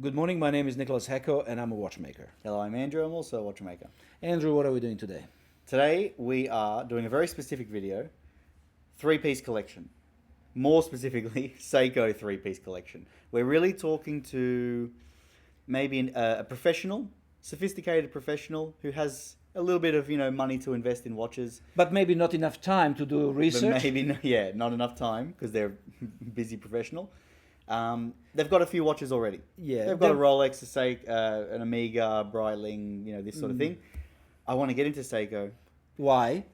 Good morning, my name is Nicholas Hacko and I'm a watchmaker. Hello, I'm Andrew. I'm also a watchmaker. Andrew, what are we doing today? Today we are doing a very specific video, three-piece collection. More specifically, Seiko three-piece collection. We're really talking to maybe a professional, sophisticated professional who has a little bit of money to invest in watches. But maybe not enough time to do research. But maybe not enough time because they're busy professional. They've got a few watches already. Yeah, they've got a Rolex, a Seiko, an Omega, Breitling, this sort of thing. I want to get into Seiko. Why?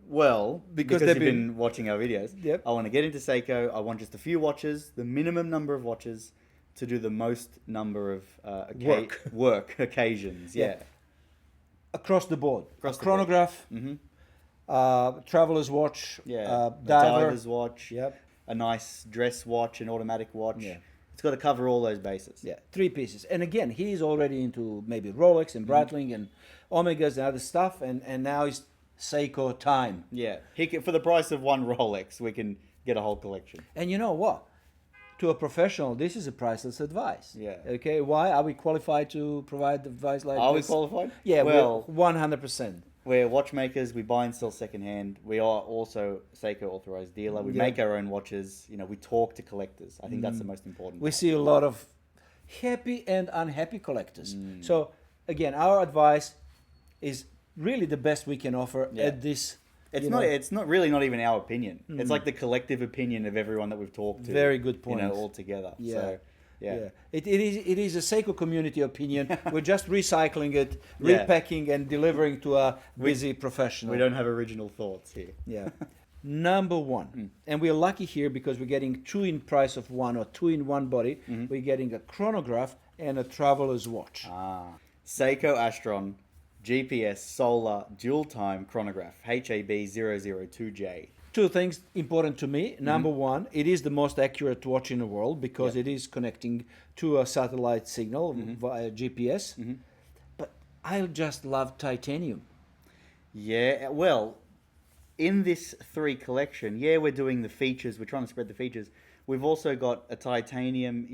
Well, because they've you've been watching our videos. Yep. I want to get into Seiko. I want just a few watches, the minimum number of watches to do the most number of work occasions. Yeah. Across the board. Across a the chronograph, traveler's watch, a diver's watch, Yep. a nice dress watch, an automatic watch. Yeah. It's got to cover all those bases. Yeah, three pieces. And again, he's already into maybe Rolex and Breitling and Omegas and other stuff, and now it's Seiko time. Yeah, for the price of one Rolex, we can get a whole collection. And you know what? To a professional, this is a priceless advice. Yeah. Okay, why? Are we qualified to provide advice like Are this? we qualified? Yeah, well, 100%. We're watchmakers. We buy and sell secondhand. We are also Seiko authorized dealer. We make our own watches. We talk to collectors. I think that's the most important. We see a lot of happy and unhappy collectors. So again, our advice is really the best we can offer at this. It's not really not even our opinion. It's like the collective opinion of everyone that we've talked to. Very good point. All together. Yeah. So, yeah. It is a Seiko community opinion. We're just recycling it, repacking and delivering to a busy professional. We don't have original thoughts here. Yeah. Number one, and we're lucky here because we're getting two in price of one or two in one body. We're getting a chronograph and a traveler's watch. Seiko Astron GPS Solar Dual Time Chronograph HAB002J. Two things important to me. Number one, it is the most accurate watch in the world because it is connecting to a satellite signal via GPS. But I just love titanium. Yeah, well, in this three collection, we're doing the features. We're trying to spread the features. We've also got a titanium,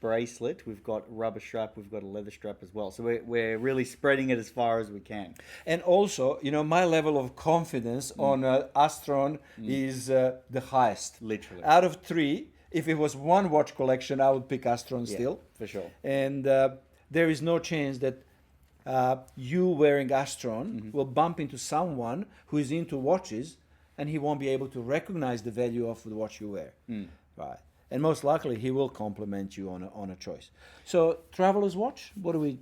bracelet. We've got rubber strap. We've got a leather strap as well. So we're really spreading it as far as we can. And also, my level of confidence on Astron is the highest. Literally. Out of three, if it was one watch collection, I would pick Astron still. For sure. And there is no chance that you wearing Astron will bump into someone who is into watches and he won't be able to recognize the value of the watch you wear. Right. And most likely he will compliment you on a choice. So traveler's watch, what do we?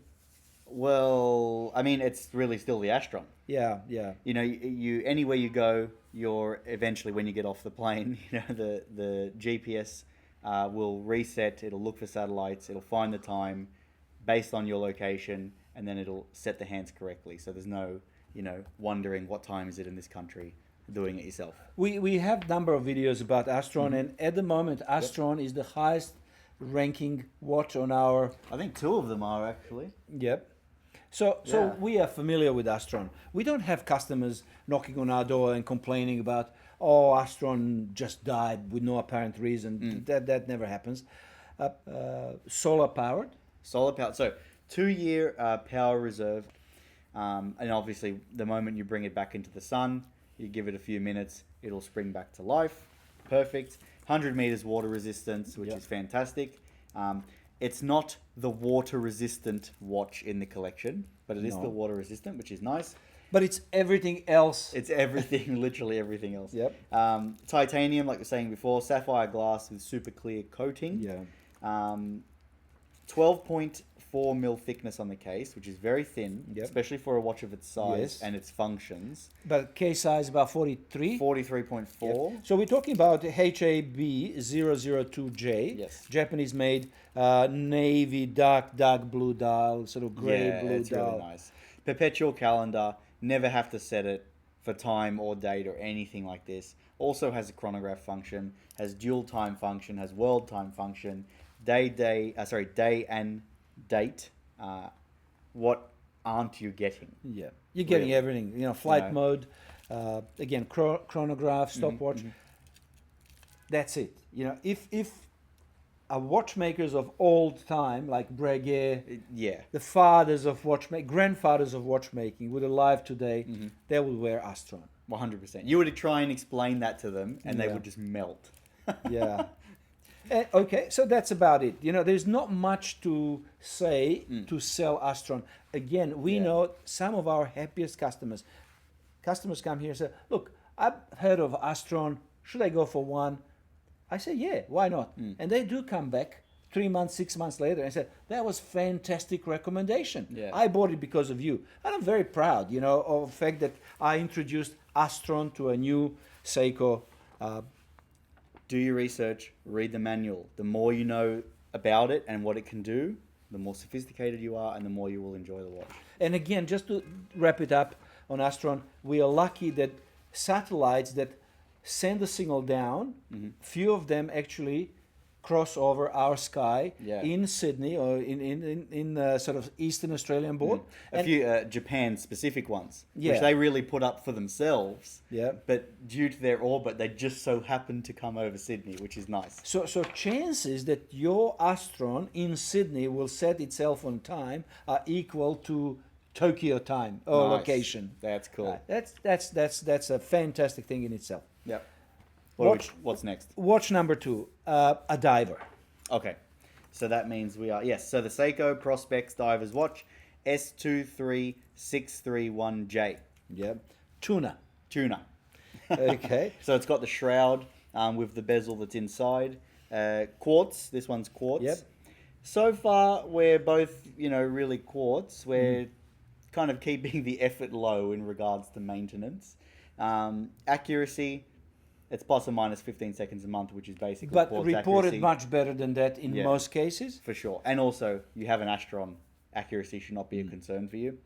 Well, I mean, it's really still the Astron. Yeah. You anywhere you go, you're eventually when you get off the plane, the GPS will reset. It'll look for satellites. It'll find the time based on your location, and then it'll set the hands correctly. So there's no, wondering what time is it in this country. Doing it yourself. We have number of videos about Astron, and at the moment Astron is the highest ranking watch on our. I think two of them are actually. Yep. So we are familiar with Astron. We don't have customers knocking on our door and complaining about, Astron just died with no apparent reason. That never happens. Solar powered. Solar powered. So 2-year power reserve, and obviously the moment you bring it back into the sun. You give it a few minutes, it'll spring back to life. Perfect. 100 meters water resistance, which is fantastic. It's not the water resistant watch in the collection, but it is the water resistant, which is nice. But it's everything else. It's everything, literally everything else. Yep. Titanium, like we were saying before, sapphire glass with super clear coating. Yeah. 12.4 mil thickness on the case, which is very thin, especially for a watch of its size and its functions. But case size about 43? 43.4. Yep. So we're talking about HAB002J. Yes. Japanese made, navy, dark blue dial, sort of grey blue it's dial. really nice. Perpetual calendar, never have to set it for time or date or anything like this. Also has a chronograph function, has dual time function, has world time function, day and date. What aren't you getting? Yeah, you're getting everything. Flight mode, again, chronograph, stopwatch. That's it. If watchmakers of old time, like Breguet, Yeah. the fathers of watchmaking, grandfathers of watchmaking, would alive today, they would wear Astron. 100%. You were to try and explain that to them, and they Yeah. would just melt. Yeah. Okay, so that's about it. You know, there's not much to say to sell Astron. Again, we know some of our happiest customers. Customers come here and say, look, I've heard of Astron. Should I go for one? I say, yeah, why not? And they do come back 3 months, 6 months later and say, that was fantastic recommendation. Yeah. I bought it because of you. And I'm very proud, you know, of the fact that I introduced Astron to a new Seiko. Do your research, read the manual. The more you know about it and what it can do, the more sophisticated you are and the more you will enjoy the watch. And again, just to wrap it up on Astron, we are lucky that satellites that send a signal down, few of them actually cross over our sky in Sydney or in sort of Eastern Australian board. A few Japan-specific ones, Yeah. which they really put up for themselves. Yeah. But due to their orbit, they just so happen to come over Sydney, which is nice. So chances that your Astron in Sydney will set itself on time are equal to Tokyo time or Nice. location. That's cool. That's a fantastic thing in itself. Yep. What's next? Watch number 2, a diver. Okay. So that means we are... Yes, so the Seiko Prospex Diver's Watch S23631J. Yeah, Tuna. Tuna. Okay. So it's got the shroud with the bezel that's inside. Quartz. This one's quartz. Yep. So far, we're both, really quartz. We're kind of keeping the effort low in regards to maintenance. Accuracy, it's plus or minus 15 seconds a month, which is basically But quartz reported accuracy. much better than that in Yeah. most cases. For sure. And also, you have an Astron. Accuracy should not be a concern for you.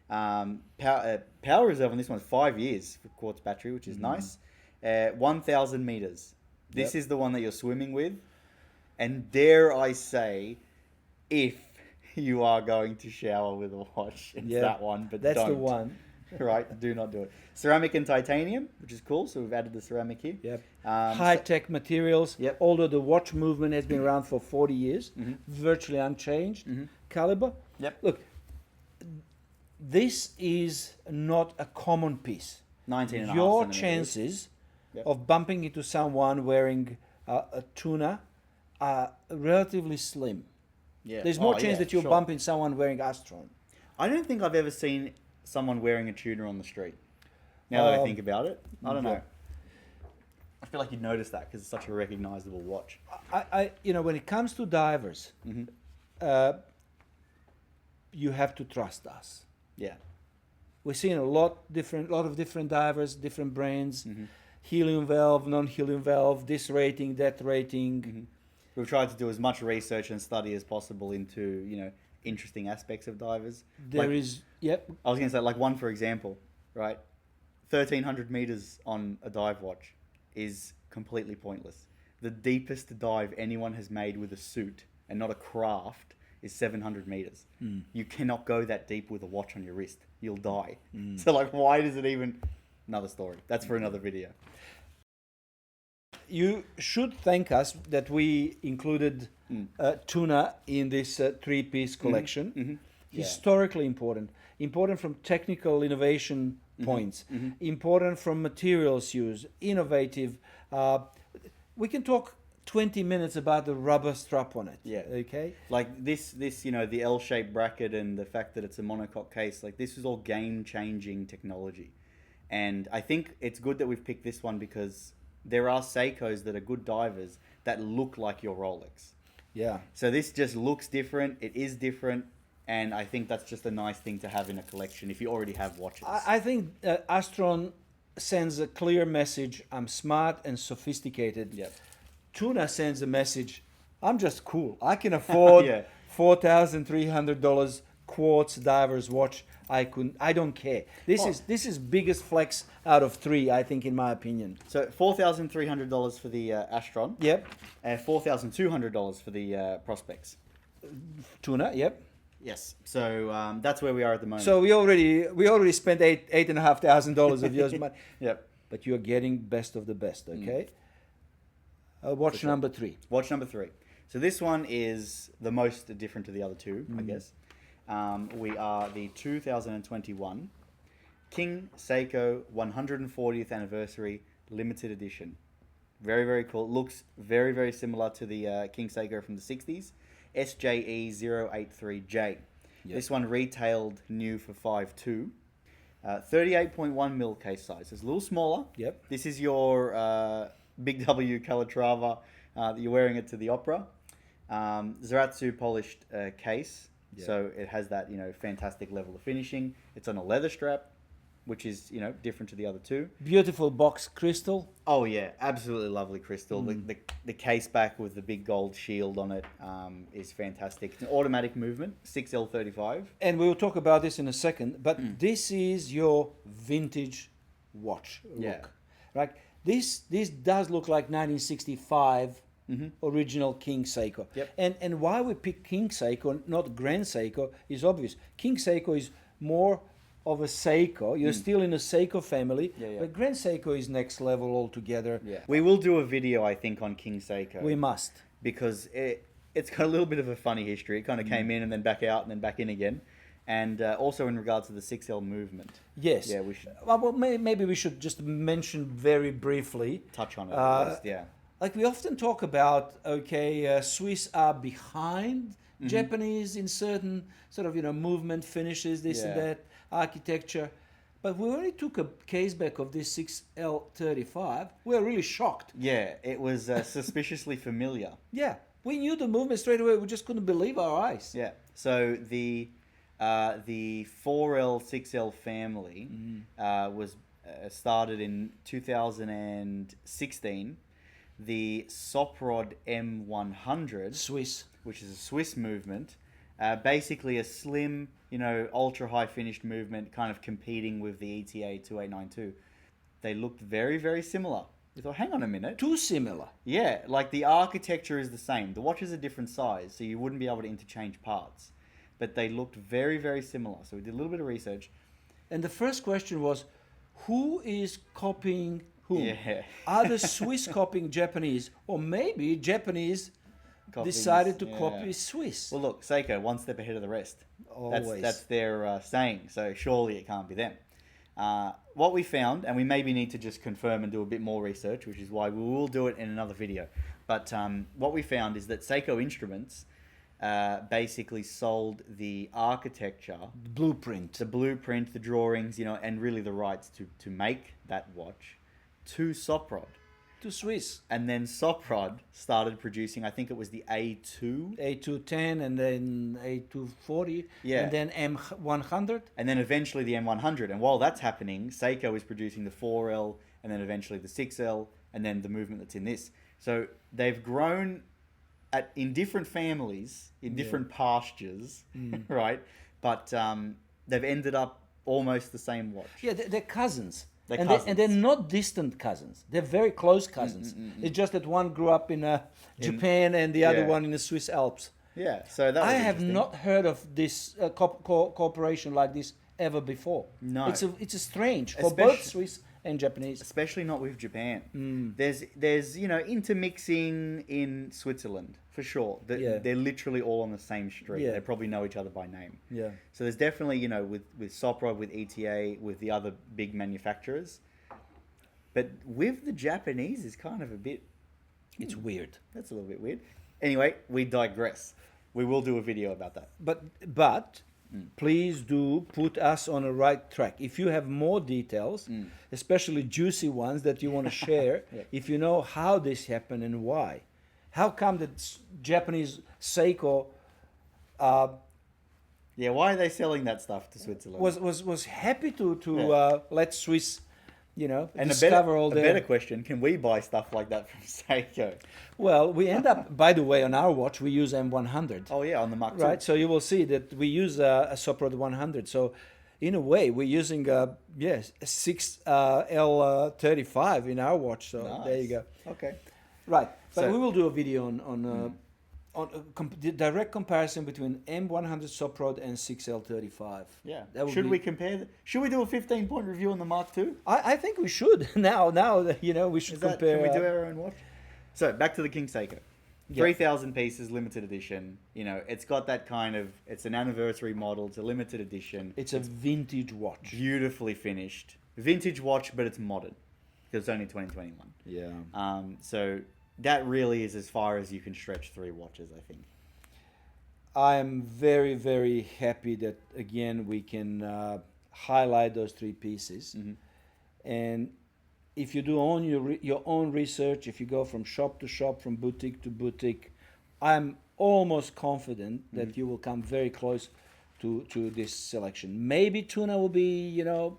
Power reserve on this one's 5 years for quartz battery, which is nice. 1,000 meters. This is the one that you're swimming with. And dare I say, if you are going to shower with a watch, it's that one. But that's don't. the one. Right, do not do it. Ceramic and titanium, which is cool. So we've added the ceramic here. Yep. So- High-tech materials. Yep. Although the watch movement has been around for 40 years, virtually unchanged. Caliber. Yep. Look, this is not a common piece. 19 and a half Your centimeters. chances Yep. of bumping into someone wearing a tuna are relatively slim. Yeah. There's more Oh, chance yeah, that you'll sure. bump into someone wearing Astron. I don't think I've ever seen someone wearing a tuna on the street. Now that I think about it, I don't know. I feel like you'd notice that because it's such a recognizable watch. When it comes to divers, you have to trust us. Yeah. We're seeing a lot of different divers, different brands, helium valve, non-helium valve, this rating, that rating. We've tried to do as much research and study as possible into, interesting aspects of divers. There is, yep. I was going to say, like one for example, right? 1,300 meters on a dive watch is completely pointless. The deepest dive anyone has made with a suit and not a craft is 700 meters. You cannot go that deep with a watch on your wrist. You'll die. So why does it even... Another story. That's for another video. You should thank us that we included tuna in this three-piece collection. Historically important. Important from technical innovation points. Important from materials use. Innovative. We can talk 20 minutes about the rubber strap on it. Yeah. Okay. Like this, the L-shaped bracket and the fact that it's a monocoque case, like this is all game-changing technology. And I think it's good that we've picked this one because there are Seikos that are good divers that look like your Rolex. Yeah. So this just looks different. It is different. And I think that's just a nice thing to have in a collection if you already have watches. I think Astron sends a clear message. I'm smart and sophisticated. Yep. Tuna sends a message. I'm just cool. I can afford $4,300 quartz diver's watch. I don't care. This is biggest flex out of three, I think, in my opinion. So $4,300 for the Astron. Yep. $4,200 for the Prospex. Tuna. Yep. Yes. So that's where we are at the moment. So we already spent $8,500 of yours money. Yep. But you're getting best of the best. Okay. Watch number 3. Watch number 3. So this one is the most different to the other two, I guess. We are the 2021 King Seiko 140th Anniversary Limited Edition. Very, very cool. Looks very, very similar to the King Seiko from the 60s. SJE083J. Yep. This one retailed new for 5.2. 38.1 mil case size. It's a little smaller. Yep. This is your Big W Calatrava that you're wearing it to the opera. Zaratsu polished case. Yep. So it has that, fantastic level of finishing. It's on a leather strap, which is, different to the other two. Beautiful box crystal. Oh yeah, absolutely lovely crystal. The case back with the big gold shield on it is fantastic. It's an automatic movement, 6L35. And we will talk about this in a second, but this is your vintage watch look. Yeah. Right? This does look like 1965 original King Seiko. Yep. And why we pick King Seiko, not Grand Seiko, is obvious. King Seiko is more of a Seiko. You're still in a Seiko family, but Grand Seiko is next level altogether. Yeah. We will do a video, I think, on King Seiko. We must. Because it's got a little bit of a funny history. It kind of came in and then back out and then back in again. And also in regards to the 6L movement. Yes. Yeah, we should Well, maybe we should just mention very briefly. touch on it at least, yeah. Like we often talk about, Swiss are behind Japanese in certain sort of, movement, finishes, this and Yeah. that, architecture. But we only took a case back of this 6L35. We were really shocked. Yeah, it was suspiciously familiar. Yeah, we knew the movement straight away. We just couldn't believe our eyes. Yeah. So the 4L 6L family was started in 2016. The Soprod M100, Swiss. which is a Swiss movement, basically a slim, ultra high finished movement, kind of competing with the ETA 2892. They looked very, very similar. We thought, hang on a minute. Too similar. Yeah, like the architecture is the same. The watch is a different size, so you wouldn't be able to interchange parts. But they looked very, very similar. So we did a little bit of research. And the first question was, who is copying whom? Yeah. Are the Swiss copying Japanese? Or maybe Japanese Copying decided to this, yeah. copy Swiss? Well, look, Seiko, one step ahead of the rest. Always. That's their saying, so surely it can't be them. What we found, and we maybe need to just confirm and do a bit more research, which is why we will do it in another video. But what we found is that Seiko Instruments basically sold the architecture, Blueprint. the blueprint, the drawings, and really the rights to make that watch to Soprod. To Swiss. And then Soprod started producing, I think it was the A2. A210 and then A240. Yeah. And then M100. And then eventually the M100. And while that's happening, Seiko is producing the 4L and then eventually the 6L and then the movement that's in this. So they've grown in different families, in different pastures, right? But they've ended up almost the same watch. Yeah, they're cousins. They're and cousins. They're not distant cousins. They're very close cousins. It's just that one grew up in Japan and the other one in the Swiss Alps. Yeah, so that was I have interesting. not heard of this cooperation like this ever before. No. It's a strange for both Swiss and Japanese. Especially not with Japan. There's intermixing in Switzerland for sure. They're literally all on the same street. Yeah. They probably know each other by name. Yeah. So there's definitely with Soprod, with ETA, with the other big manufacturers. But with the Japanese is kind of a bit. It's weird. That's a little bit weird. Anyway, we digress. We will do a video about that. But please do put us on the right track. If you have more details, especially juicy ones that you want to share, if you know how this happened and why. How come that Japanese Seiko why are they selling that stuff to Switzerland? was happy to let Swiss, and discover all a their... better question, can we buy stuff like that from Seiko? Well, we end up, by the way, on our watch, we use M100. Oh yeah, on the Mark II. Right, so you will see that we use a Soprod 100. So in a way, we're using a 6L35 in our watch. So Nice. there you go. Okay. Right, but So- we will do a video on the direct comparison between M100 Soprod and 6L35. Yeah. That would Should be- we compare? Should we do a 15-point review on the Mark II? I think we should now that we should compare. Can we do our own watch? So back to the King Seiko. Yep. 3,000 pieces, limited edition. You know, it's got that kind of, it's an anniversary model. It's a limited edition. It's a vintage watch. Beautifully finished. Vintage watch, but it's modern. Because it's only 2021. Yeah. So that really is as far as you can stretch three watches, I think. I'm very, very happy that, again, we can highlight those three pieces. Mm-hmm. And if you do your own research, if you go from shop to shop, from boutique to boutique, I'm almost confident that you will come very close to this selection. Maybe Tuna will be, you know,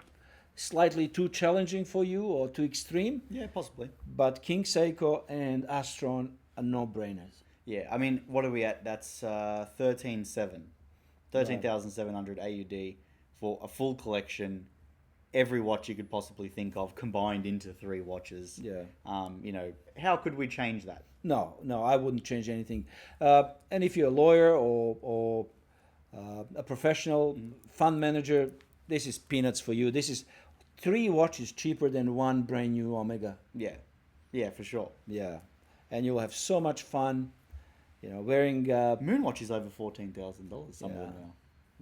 slightly too challenging for you or too extreme. Yeah, possibly. But King Seiko and Astron are no-brainers. Yeah, I mean, what are we at? That's 13,700 AUD for a full collection. Every watch you could possibly think of combined into three watches. Yeah. You know, how could we change that? No, I wouldn't change anything. And if you're a lawyer or a professional fund manager, this is peanuts for you. This is 3 watches cheaper than one brand new Omega. Yeah, yeah, for sure. Yeah, and you'll have so much fun. You know, wearing. Moonwatch is over $14,000 somewhere Yeah. now.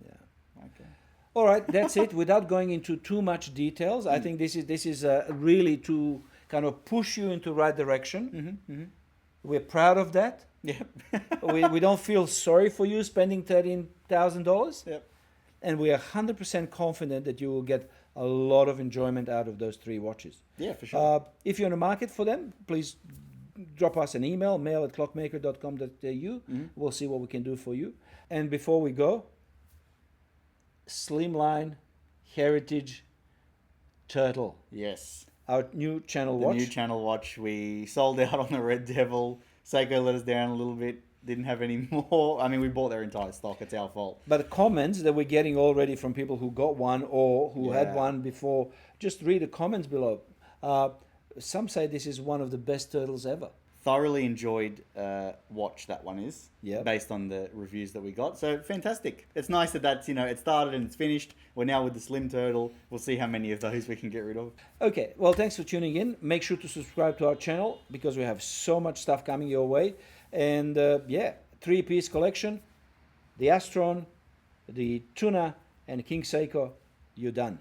Yeah. Okay. All right, that's it. Without going into too much details, I think this is really to kind of push you into the right direction. Mm-hmm, mm-hmm. We're proud of that. Yeah. we don't feel sorry for you spending $13,000. Yep. And we are 100% confident that you will get a lot of enjoyment out of those 3 watches. Yeah, for sure. If you're in the market for them, please drop us an email, mail@clockmaker.com.au. We'll see what we can do for you. And before we go, Slimline Heritage Turtle, Yes. our new channel The watch. new channel watch. We sold out on the Red Devil. Seiko let us down a little bit. Didn't have any more. I mean, we bought their entire stock. It's our fault. But the comments that we're getting already from people who got one or who had Yeah. one before, just read the comments below. Some say this is one of the best turtles ever. Thoroughly enjoyed watch that one is. Yeah. Based on the reviews that we got. So fantastic. It's nice that that's, you know, it started and it's finished. We're now with the Slim Turtle. We'll see how many of those we can get rid of. Okay, well, thanks for tuning in. Make sure to subscribe to our channel because we have so much stuff coming your way. And yeah, 3-piece collection, the Astron, the Tuna, and King Seiko, you're done.